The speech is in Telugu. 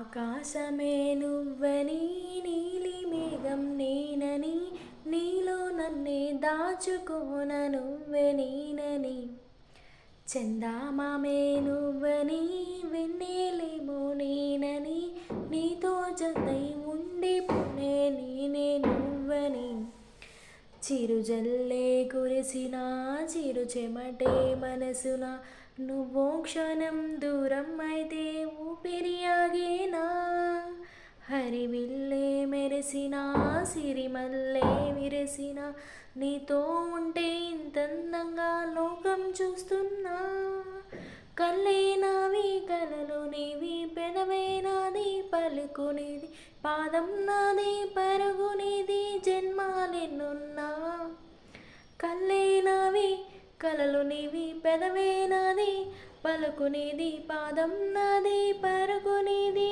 ఆకాశమే నువ్వని నీలి మేఘం నేనని నీలో నన్నే దాచుకోన నువ్వే నేనని చందమామే నువ్వని వెన్నెలేమో నేనని నీతో జతై ఉండిపోనే నేనే నువ్వని చిరుజల్లే కురిసిన చిరు చెమటే మనసున నువ్వో క్షణం దూరం అయితే ఊపిరి ఆగేనా హరివిల్లే మెరిసిన సిరిమల్లే విరిసిన నీతో ఉంటే ఇంతందంగా లోకం చూస్తున్నా కళ్ళే నావి కలలు నీవి పెదవే నాది పలుకునేది పాదం నాది పరుగునేది జన్మాలెన్నున్నా కళ్ళే నావి కలలు నీవి పెదవే నాది పలుకునేది పాదం నాది పరుగునేది